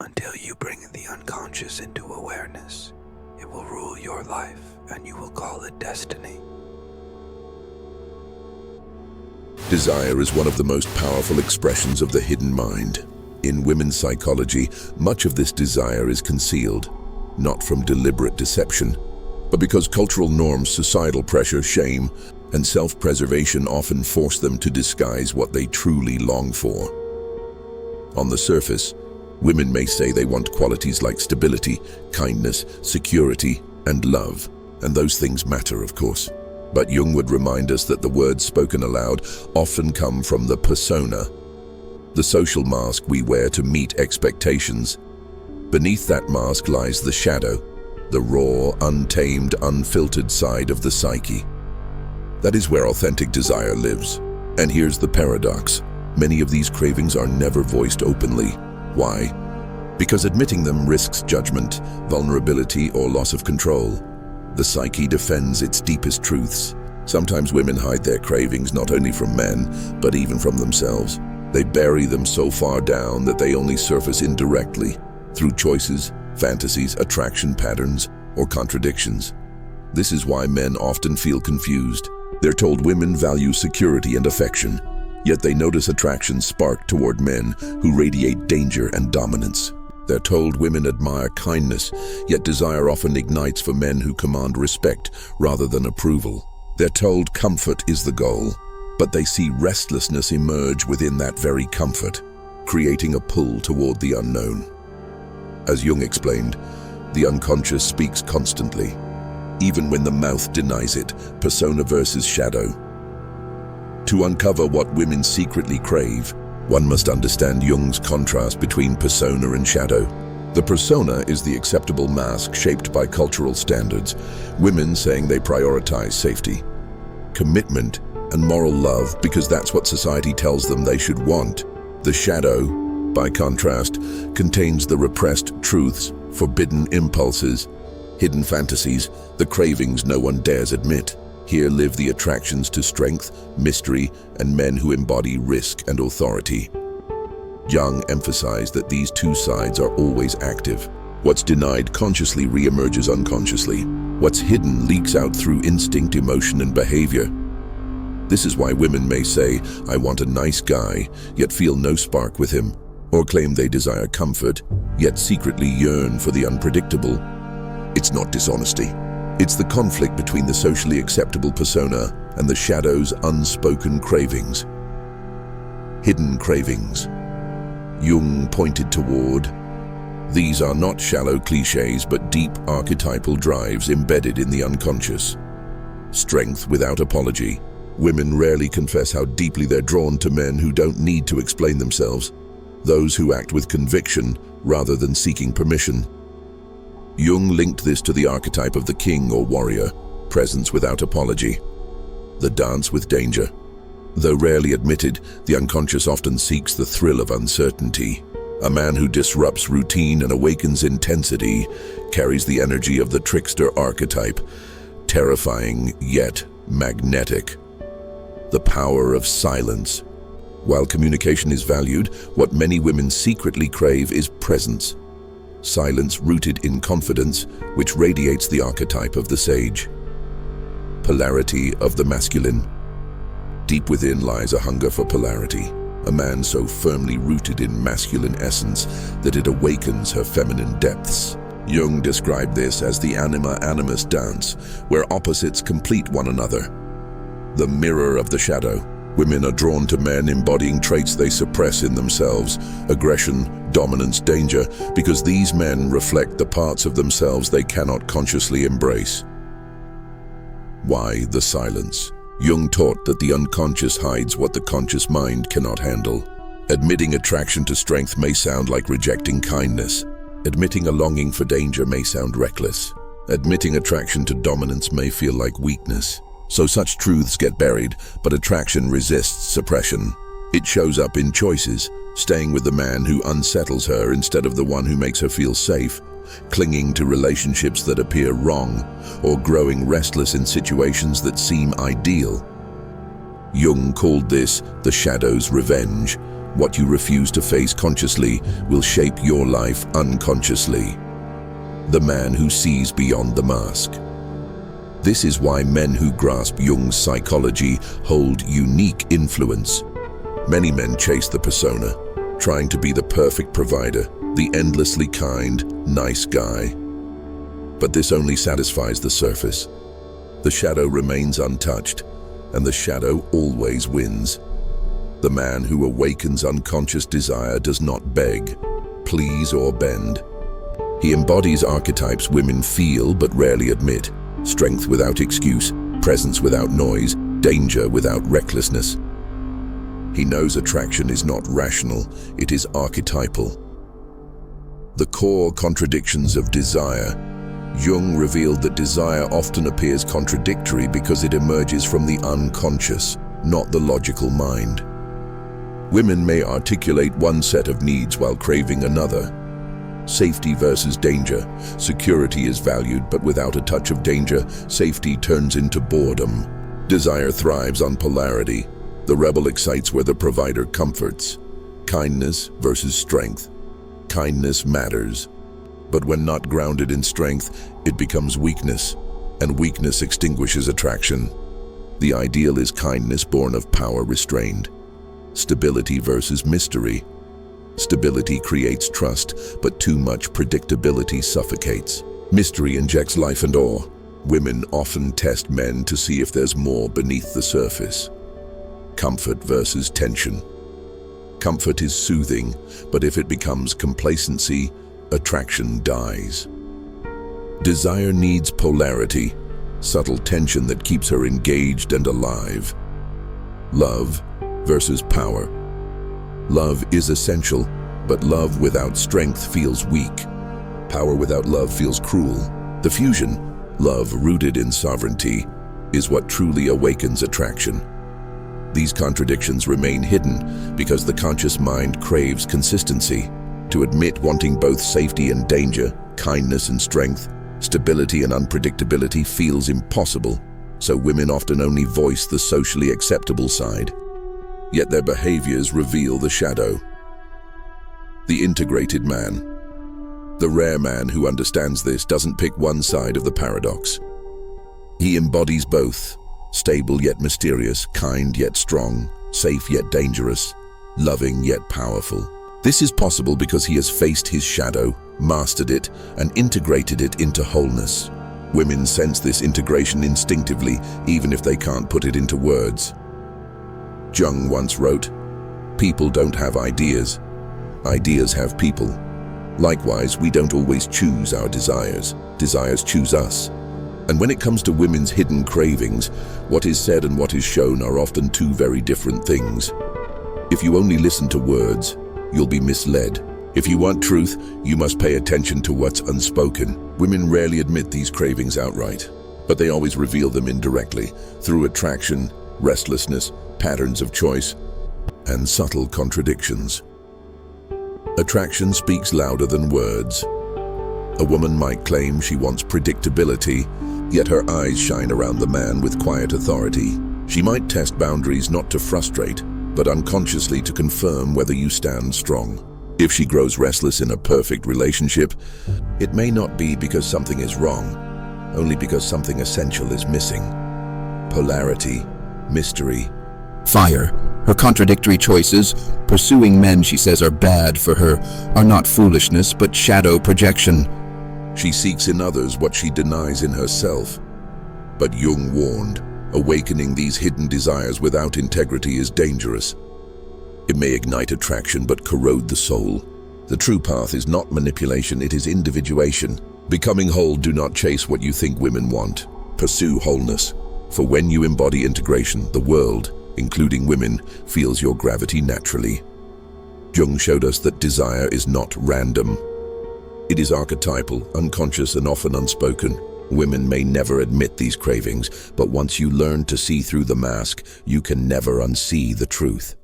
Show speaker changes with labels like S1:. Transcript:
S1: until you bring the unconscious into awareness. It will rule your life, and you will call it destiny.
S2: Desire is one of the most powerful expressions of the hidden mind. In women's psychology, much of this desire is concealed, not from deliberate deception, but because cultural norms, societal pressure, shame, and self-preservation often force them to disguise what they truly long for. On the surface, women may say they want qualities like stability, kindness, security, and love, and those things matter, of course. But Jung would remind us that the words spoken aloud often come from the persona, the social mask we wear to meet expectations. Beneath that mask lies the shadow, the raw, untamed, unfiltered side of the psyche. That is where authentic desire lives. And here's the paradox. Many of these cravings are never voiced openly. Why? Because admitting them risks judgment, vulnerability, or loss of control. The psyche defends its deepest truths. Sometimes women hide their cravings not only from men, but even from themselves. They bury them so far down that they only surface indirectly, through choices, fantasies, attraction patterns, or contradictions. This is why men often feel confused. They're told women value security and affection, yet they notice attraction sparked toward men who radiate danger and dominance. They're told women admire kindness, yet desire often ignites for men who command respect rather than approval. They're told comfort is the goal, but they see restlessness emerge within that very comfort, creating a pull toward the unknown. As Jung explained, the unconscious speaks constantly, even when the mouth denies it. Persona versus shadow. To uncover what women secretly crave, one must understand Jung's contrast between persona and shadow. The persona is the acceptable mask shaped by cultural standards, women saying they prioritize safety, commitment, and moral love because that's what society tells them they should want. The shadow, by contrast, contains the repressed truths, forbidden impulses, hidden fantasies, the cravings no one dares admit. Here live the attractions to strength, mystery, and men who embody risk and authority. Jung emphasized that these two sides are always active. What's denied consciously reemerges unconsciously. What's hidden leaks out through instinct, emotion, and behavior. This is why women may say, "I want a nice guy," yet feel no spark with him, or claim they desire comfort, yet secretly yearn for the unpredictable. It's not dishonesty. It's the conflict between the socially acceptable persona and the shadow's unspoken cravings. Hidden cravings. Jung pointed toward. These are not shallow cliches, but deep archetypal drives embedded in the unconscious. Strength without apology. Women rarely confess how deeply they're drawn to men who don't need to explain themselves, those who act with conviction rather than seeking permission. Jung linked this to the archetype of the king or warrior, presence without apology, the dance with danger. Though rarely admitted, the unconscious often seeks the thrill of uncertainty. A man who disrupts routine and awakens intensity carries the energy of the trickster archetype, terrifying yet magnetic. The power of silence. While communication is valued, what many women secretly crave is presence. Silence rooted in confidence, which radiates the archetype of the sage. Polarity of the masculine. Deep within lies a hunger for polarity, a man so firmly rooted in masculine essence that it awakens her feminine depths. Jung described this as the anima-animus dance, where opposites complete one another. The mirror of the shadow. Women are drawn to men embodying traits they suppress in themselves, aggression, dominance, danger, because these men reflect the parts of themselves they cannot consciously embrace. Why the silence? Jung taught that the unconscious hides what the conscious mind cannot handle. Admitting attraction to strength may sound like rejecting kindness. Admitting a longing for danger may sound reckless. Admitting attraction to dominance may feel like weakness. So such truths get buried, but attraction resists suppression. It shows up in choices, staying with the man who unsettles her instead of the one who makes her feel safe, clinging to relationships that appear wrong, or growing restless in situations that seem ideal. Jung called this the shadow's revenge, What you refuse to face consciously will shape your life unconsciously. The man who sees beyond the mask. This is why men who grasp Jung's psychology hold unique influence. Many men chase the persona, trying to be the perfect provider, the endlessly kind, nice guy. But this only satisfies the surface. The shadow remains untouched, and the shadow always wins. The man who awakens unconscious desire does not beg, please, or bend. He embodies archetypes women feel but rarely admit: strength without excuse, presence without noise, danger without recklessness. He knows attraction is not rational, it is archetypal. The core contradictions of desire. Jung revealed that desire often appears contradictory because it emerges from the unconscious, not the logical mind. Women may articulate one set of needs while craving another. Safety versus danger. Security is valued, but without a touch of danger, safety turns into boredom. Desire thrives on polarity. The rebel excites where the provider comforts. Kindness versus strength. Kindness matters. But when not grounded in strength, it becomes weakness, and weakness extinguishes attraction. The ideal is kindness born of power restrained. Stability versus mystery. Stability creates trust, but too much predictability suffocates. Mystery injects life and awe. Women often test men to see if there's more beneath the surface. Comfort versus tension. Comfort is soothing, but if it becomes complacency, attraction dies. Desire needs polarity, subtle tension that keeps her engaged and alive. Love versus power. Love is essential, but love without strength feels weak. Power without love feels cruel. The fusion, love rooted in sovereignty, is what truly awakens attraction. These contradictions remain hidden because the conscious mind craves consistency. To admit wanting both safety and danger, kindness and strength, stability and unpredictability feels impossible, so women often only voice the socially acceptable side. Yet their behaviors reveal the shadow. The integrated man. The rare man who understands this doesn't pick one side of the paradox. He embodies both. Stable yet mysterious, kind yet strong, safe yet dangerous, loving yet powerful. This is possible because he has faced his shadow, mastered it, and integrated it into wholeness. Women sense this integration instinctively, even if they can't put it into words. Jung once wrote, "People don't have ideas. Ideas have people." Likewise, we don't always choose our desires. Desires choose us. And when it comes to women's hidden cravings, what is said and what is shown are often two very different things. If you only listen to words, you'll be misled. If you want truth, you must pay attention to what's unspoken. Women rarely admit these cravings outright, but they always reveal them indirectly, through attraction, restlessness, patterns of choice, and subtle contradictions. Attraction speaks louder than words. A woman might claim she wants predictability, yet her eyes shine around the man with quiet authority. She might test boundaries not to frustrate, but unconsciously to confirm whether you stand strong. If she grows restless in a perfect relationship, it may not be because something is wrong, only because something essential is missing. Polarity, mystery,
S3: Fire. Her contradictory choices, pursuing men she says are bad for her, are not foolishness but shadow projection.
S2: She seeks in others what she denies in herself. But Jung warned, awakening these hidden desires without integrity is dangerous. It may ignite attraction but corrode the soul. The true path is not manipulation, it is individuation. Becoming whole, do not chase what you think women want. Pursue wholeness. For when you embody integration, the world, including women, feels your gravity naturally. Jung showed us that desire is not random. It is archetypal, unconscious, and often unspoken. Women may never admit these cravings, but once you learn to see through the mask, you can never unsee the truth.